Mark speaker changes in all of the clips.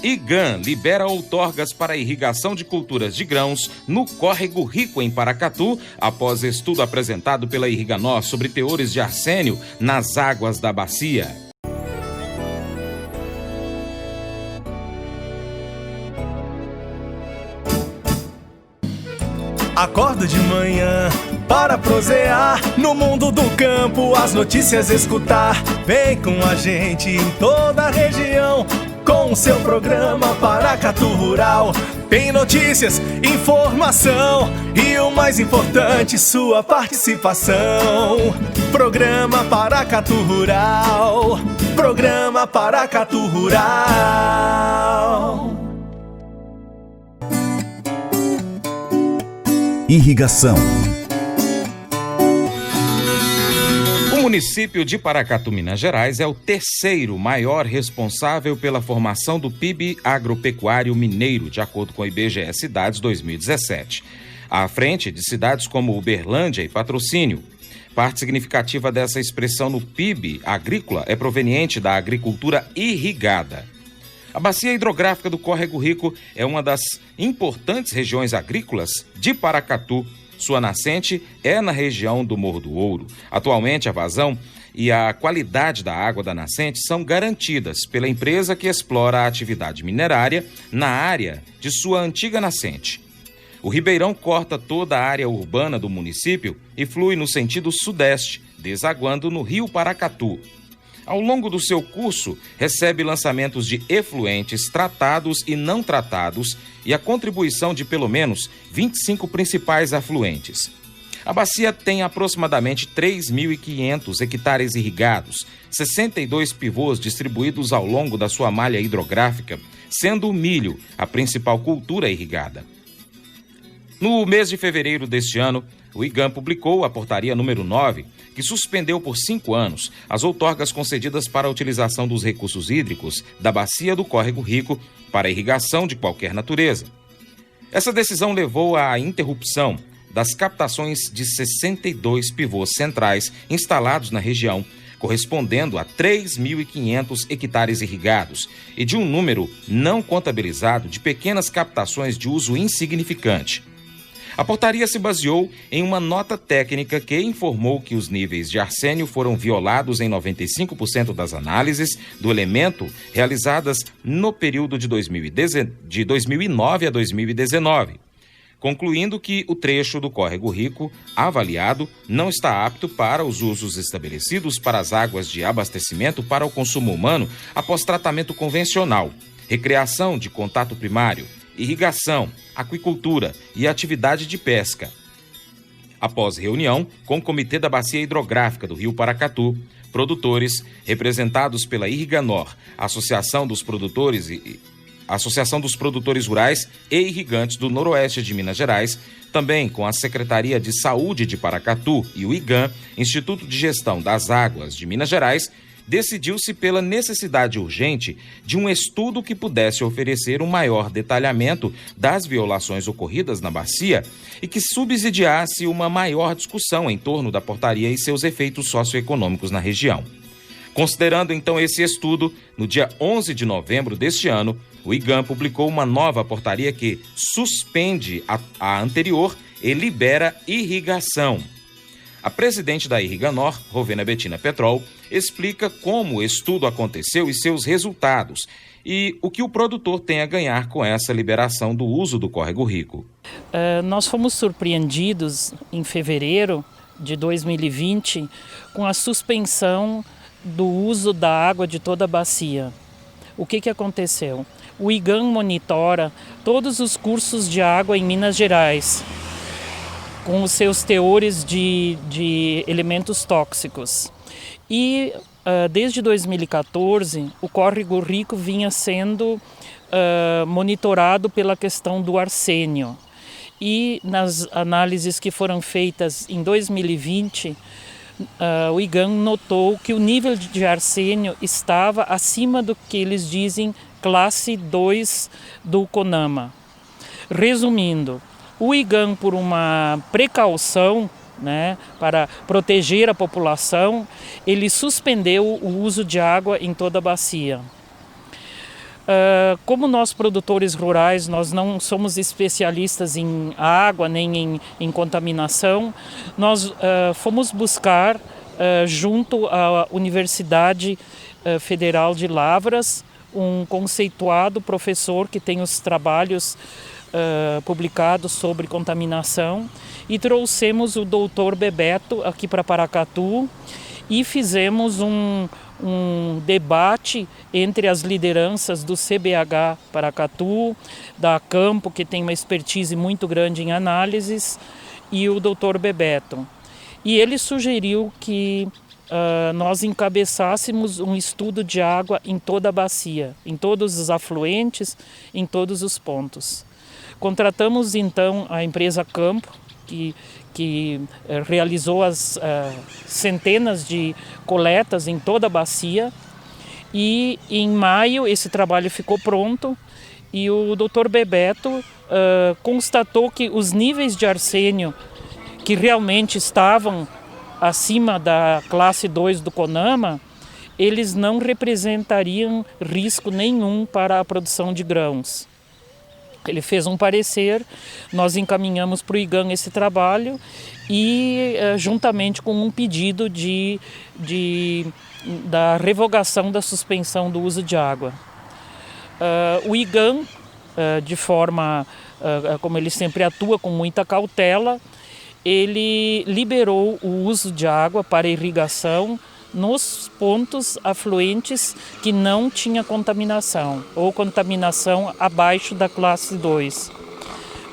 Speaker 1: IGAM libera outorgas para irrigação de culturas de grãos no Córrego Rico, em Paracatu, após estudo apresentado pela Irriganor sobre teores de arsênio nas águas da bacia.
Speaker 2: Acordo de manhã para prosear no mundo do campo, as notícias escutar. Vem com a gente em toda a região com o seu programa Paracatu Rural. Tem notícias, informação e o mais importante, sua participação. Programa Paracatu Rural. Programa Paracatu Rural.
Speaker 3: Irrigação.
Speaker 1: O município de Paracatu, Minas Gerais, é o terceiro maior responsável pela formação do PIB agropecuário mineiro, de acordo com o IBGE Cidades 2017. À frente de cidades como Uberlândia e Patrocínio. Parte significativa dessa expressão no PIB agrícola é proveniente da agricultura irrigada. A bacia hidrográfica do Córrego Rico é uma das importantes regiões agrícolas de Paracatu. Sua nascente é na região do Morro do Ouro. Atualmente, a vazão e a qualidade da água da nascente são garantidas pela empresa que explora a atividade minerária na área de sua antiga nascente. O Ribeirão corta toda a área urbana do município e flui no sentido sudeste, desaguando no Rio Paracatu. Ao longo do seu curso, recebe lançamentos de efluentes tratados e não tratados e a contribuição de pelo menos 25 principais afluentes. A bacia tem aproximadamente 3.500 hectares irrigados, 62 pivôs distribuídos ao longo da sua malha hidrográfica, sendo o milho a principal cultura irrigada. No mês de fevereiro deste ano, o IGAM publicou a portaria número 9, que suspendeu por 5 anos as outorgas concedidas para a utilização dos recursos hídricos da bacia do Córrego Rico para irrigação de qualquer natureza. Essa decisão levou à interrupção das captações de 62 pivôs centrais instalados na região, correspondendo a 3.500 hectares irrigados, e de um número não contabilizado de pequenas captações de uso insignificante. A portaria se baseou em uma nota técnica que informou que os níveis de arsênio foram violados em 95% das análises do elemento realizadas no período de 2009 a 2019, concluindo que o trecho do Córrego Rico avaliado não está apto para os usos estabelecidos para as águas de abastecimento para o consumo humano após tratamento convencional, recreação de contato primário, irrigação, aquicultura e atividade de pesca. Após reunião com o Comitê da Bacia Hidrográfica do Rio Paracatu, produtores, representados pela Irriganor, Associação dos Produtores Rurais e Irrigantes do Noroeste de Minas Gerais, também com a Secretaria de Saúde de Paracatu e o IGAM, Instituto de Gestão das Águas de Minas Gerais, decidiu-se pela necessidade urgente de um estudo que pudesse oferecer um maior detalhamento das violações ocorridas na bacia e que subsidiasse uma maior discussão em torno da portaria e seus efeitos socioeconômicos na região. Considerando então esse estudo, no dia 11 de novembro deste ano, o IGAM publicou uma nova portaria que suspende a anterior e libera irrigação. A presidente da Irriganor, Rovena Bettina Petrol, explica como o estudo aconteceu e seus resultados e o que o produtor tem a ganhar com essa liberação do uso do Córrego Rico.
Speaker 4: Nós fomos surpreendidos em fevereiro de 2020 com a suspensão do uso da água de toda a bacia. O que aconteceu? O IGAM monitora todos os cursos de água em Minas Gerais, com os seus teores de elementos tóxicos. E desde 2014, o Córrego Rico vinha sendo monitorado pela questão do arsênio. E nas análises que foram feitas em 2020, o IGAM notou que o nível de arsênio estava acima do que eles dizem classe 2 do CONAMA. Resumindo, o IGAM, por uma precaução, para proteger a população, ele suspendeu o uso de água em toda a bacia. Como nós produtores rurais, nós não somos especialistas em água nem em contaminação, nós fomos buscar junto à Universidade Federal de Lavras um conceituado professor que tem os trabalhos publicados sobre contaminação, e trouxemos o Dr. Bebeto aqui para Paracatu e fizemos um debate entre as lideranças do CBH Paracatu, da Campo, que tem uma expertise muito grande em análises, e o Dr. Bebeto. E ele sugeriu que nós encabeçássemos um estudo de água em toda a bacia, em todos os afluentes, em todos os pontos. Contratamos então a empresa Campo, que realizou as centenas de coletas em toda a bacia, e em maio esse trabalho ficou pronto e o Dr. Bebeto constatou que os níveis de arsênio que realmente estavam acima da classe 2 do CONAMA, eles não representariam risco nenhum para a produção de grãos. Ele fez um parecer, nós encaminhamos para o IGAN esse trabalho e juntamente com um pedido da revogação da suspensão do uso de água. O IGAN, de forma, como ele sempre atua, com muita cautela, ele liberou o uso de água para irrigação nos pontos afluentes que não tinha contaminação ou contaminação abaixo da classe 2.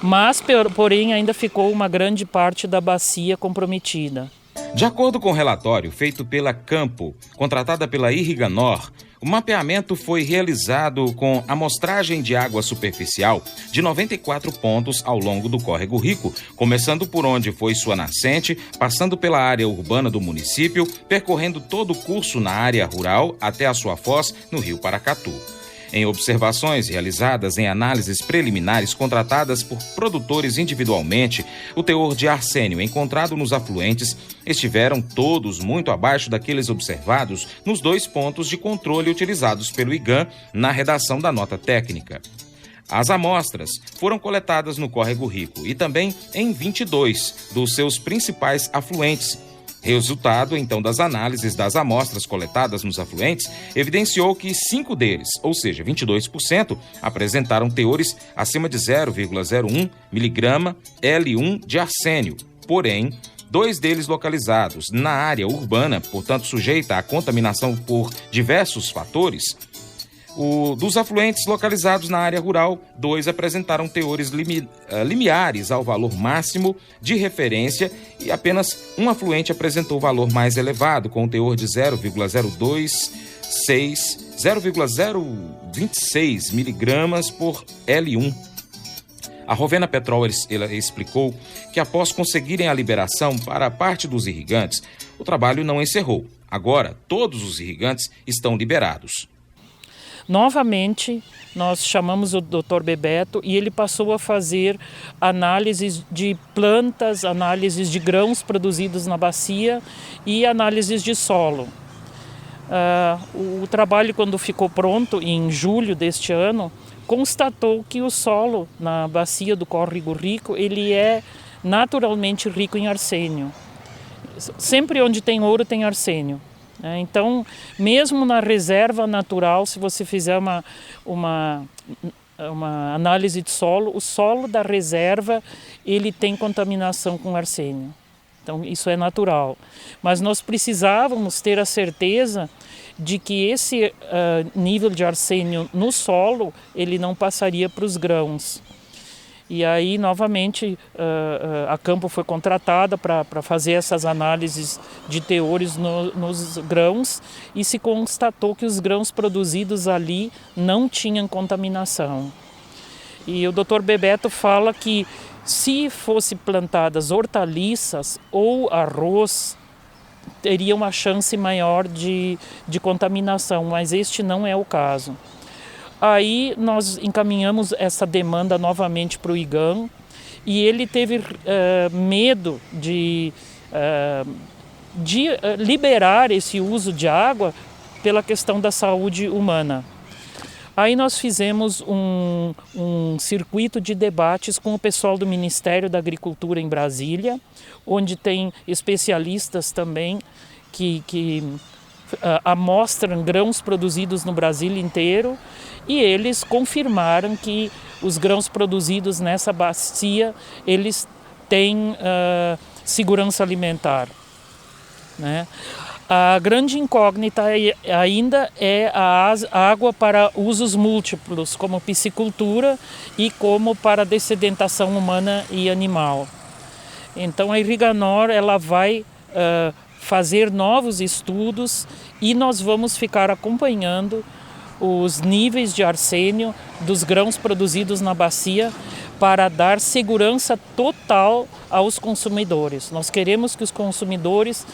Speaker 4: Mas, porém, ainda ficou uma grande parte da bacia comprometida.
Speaker 1: De acordo com o relatório feito pela Campo, contratada pela Irriganor, o mapeamento foi realizado com amostragem de água superficial de 94 pontos ao longo do Córrego Rico, começando por onde foi sua nascente, passando pela área urbana do município, percorrendo todo o curso na área rural até a sua foz no Rio Paracatu. Em observações realizadas em análises preliminares contratadas por produtores individualmente, o teor de arsênio encontrado nos afluentes estiveram todos muito abaixo daqueles observados nos 2 pontos de controle utilizados pelo IGAN na redação da nota técnica. As amostras foram coletadas no Córrego Rico e também em 22 dos seus principais afluentes. Resultado, então, das análises das amostras coletadas nos afluentes, evidenciou que 5 deles, ou seja, 22%, apresentaram teores acima de 0,01 miligrama L1 de arsênio. Porém, 2 deles localizados na área urbana, portanto sujeita à contaminação por diversos fatores. Dos afluentes localizados na área rural, 2 apresentaram teores limiares ao valor máximo de referência e apenas um afluente apresentou valor mais elevado, com um teor de 0,026 miligramas por L1. A Rovena Petrol explicou que após conseguirem a liberação para a parte dos irrigantes, o trabalho não encerrou. Agora, todos os irrigantes estão liberados.
Speaker 4: Novamente, nós chamamos o Dr. Bebeto e ele passou a fazer análises de plantas, análises de grãos produzidos na bacia e análises de solo. O trabalho, quando ficou pronto, em julho deste ano, constatou que o solo na bacia do Córrego Rico ele é naturalmente rico em arsênio. Sempre onde tem ouro tem arsênio. Então, mesmo na reserva natural, se você fizer uma análise de solo, o solo da reserva ele tem contaminação com arsênio. Então, isso é natural. Mas nós precisávamos ter a certeza de que esse nível de arsênio no solo ele não passaria para os grãos. E aí, novamente, a Campo foi contratada para fazer essas análises de teores nos grãos e se constatou que os grãos produzidos ali não tinham contaminação. E o Dr. Bebeto fala que se fosse plantadas hortaliças ou arroz, teria uma chance maior de contaminação, mas este não é o caso. Aí nós encaminhamos essa demanda novamente para o IGAN e ele teve medo de liberar esse uso de água pela questão da saúde humana. Aí nós fizemos um circuito de debates com o pessoal do Ministério da Agricultura em Brasília, onde tem especialistas também que amostram grãos produzidos no Brasil inteiro, e eles confirmaram que os grãos produzidos nessa bacia, eles têm segurança alimentar, né? A grande incógnita ainda é a água para usos múltiplos, como piscicultura e como para dessedentação humana e animal. Então a Irriganor ela vai fazer novos estudos e nós vamos ficar acompanhando os níveis de arsênio dos grãos produzidos na bacia para dar segurança total aos consumidores. Nós queremos que os consumidores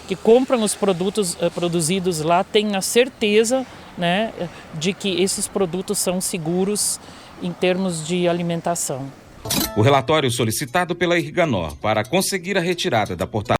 Speaker 4: que compram os produtos produzidos lá tenham a certeza, né, de que esses produtos são seguros em termos de alimentação.
Speaker 1: O relatório solicitado pela Irriganor para conseguir a retirada da portaria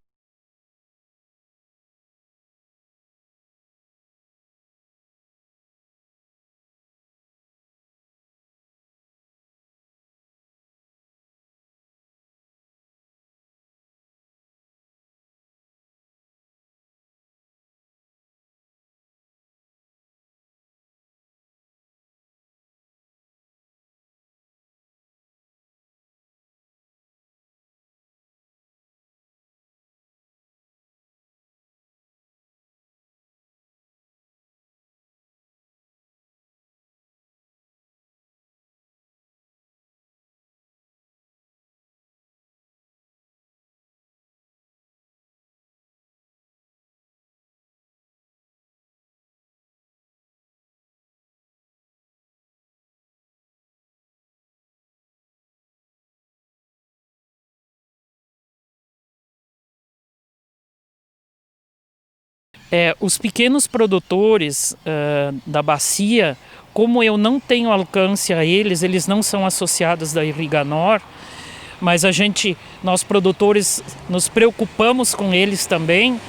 Speaker 4: Os pequenos produtores da bacia, como eu não tenho alcance a eles não são associados da Irriganor, mas nós produtores nos preocupamos com eles também,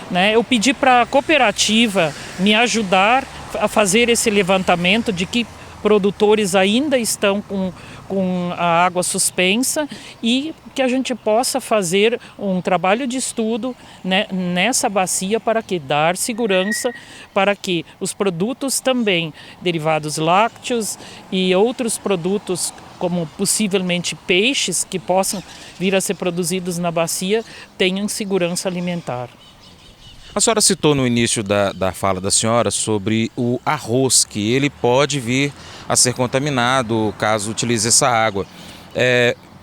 Speaker 4: né? Eu pedi para a cooperativa me ajudar a fazer esse levantamento de que produtores ainda estão com a água suspensa e que a gente possa fazer um trabalho de estudo, né, nessa bacia para dar segurança para que os produtos também derivados lácteos e outros produtos como possivelmente peixes que possam vir a ser produzidos na bacia tenham segurança alimentar.
Speaker 1: A senhora citou no início da fala da senhora sobre o arroz, que ele pode vir a ser contaminado caso utilize essa água.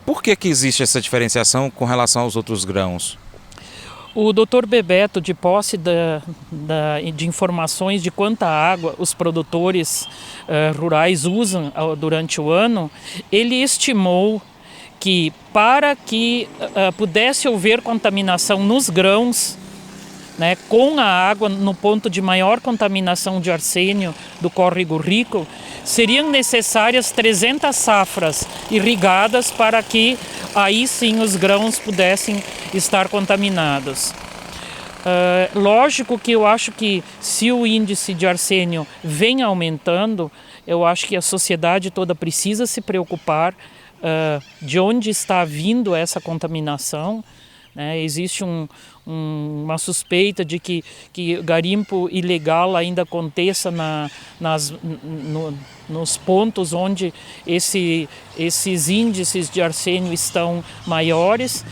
Speaker 1: Por que existe essa diferenciação com relação aos outros grãos?
Speaker 4: O Dr. Bebeto, de posse de informações de quanta água os produtores rurais usam durante o ano, ele estimou que para que pudesse haver contaminação nos grãos, né, com a água no ponto de maior contaminação de arsênio do córrego rico, seriam necessárias 300 safras irrigadas para que aí sim os grãos pudessem estar contaminados. Lógico que eu acho que se o índice de arsênio vem aumentando, eu acho que a sociedade toda precisa se preocupar de onde está vindo essa contaminação. Existe uma suspeita de que garimpo ilegal ainda aconteça nos pontos onde esses índices de arsênio estão maiores,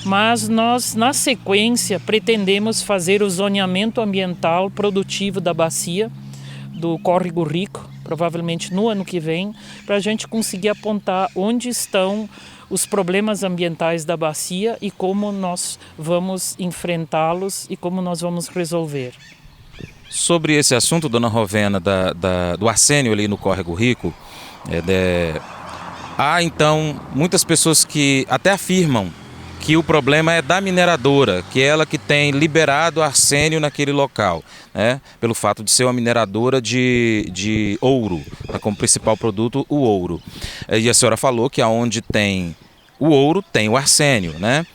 Speaker 4: mas nós, na sequência, pretendemos fazer o zoneamento ambiental produtivo da bacia do Córrego Rico, provavelmente no ano que vem, para a gente conseguir apontar onde estão os problemas ambientais da bacia e como nós vamos enfrentá-los e como nós vamos resolver.
Speaker 1: Sobre esse assunto, dona Rovena, do arsênio ali no Córrego Rico, há então muitas pessoas que até afirmam que o problema é da mineradora, que é ela que tem liberado arsênio naquele local, né? Pelo fato de ser uma mineradora de ouro, como principal produto o ouro. E a senhora falou que aonde tem o ouro tem o arsênio, né?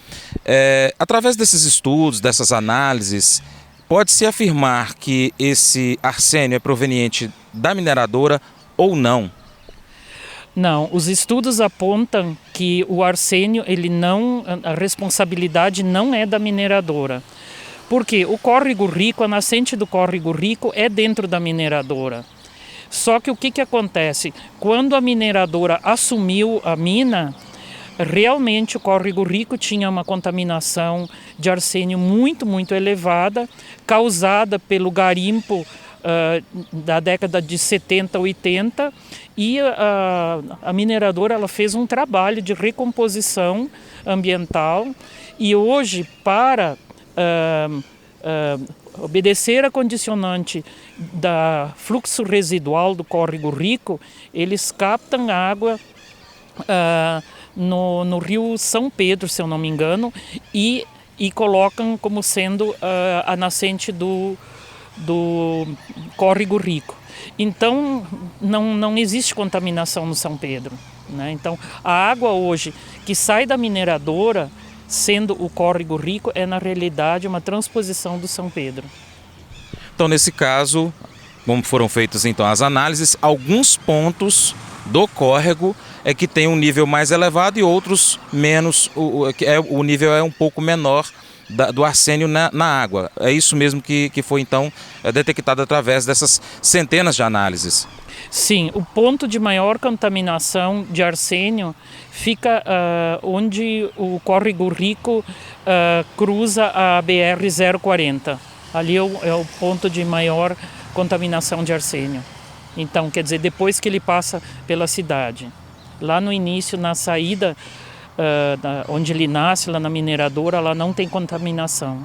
Speaker 1: Através desses estudos, dessas análises, pode-se afirmar que esse arsênio é proveniente da mineradora ou não?
Speaker 4: Não, os estudos apontam que o arsênio, a responsabilidade não é da mineradora. Porque o córrego rico, a nascente do córrego rico é dentro da mineradora. Só que o que acontece? Quando a mineradora assumiu a mina, realmente o córrego rico tinha uma contaminação de arsênio muito, muito elevada, causada pelo garimpo da década de 70, 80, e a mineradora ela fez um trabalho de recomposição ambiental, e hoje, para obedecer a condicionante da fluxo residual do córrego rico, eles captam água no rio São Pedro, se eu não me engano, e colocam como sendo a nascente do córrego rico. Então não existe contaminação no São Pedro, né? Então a água hoje que sai da mineradora, sendo o córrego rico, é na realidade uma transposição do São Pedro.
Speaker 1: Então, nesse caso, como foram feitas então as análises, alguns pontos do córrego é que tem um nível mais elevado e outros menos, o nível é um pouco menor do arsênio na água. É isso mesmo que foi então detectado através dessas centenas de análises.
Speaker 4: Sim, o ponto de maior contaminação de arsênio fica onde o córrego rico cruza a BR-040. Ali é o ponto de maior contaminação de arsênio. Então, quer dizer, depois que ele passa pela cidade. Lá no início, na saída, onde ele nasce, lá na mineradora, lá não tem contaminação.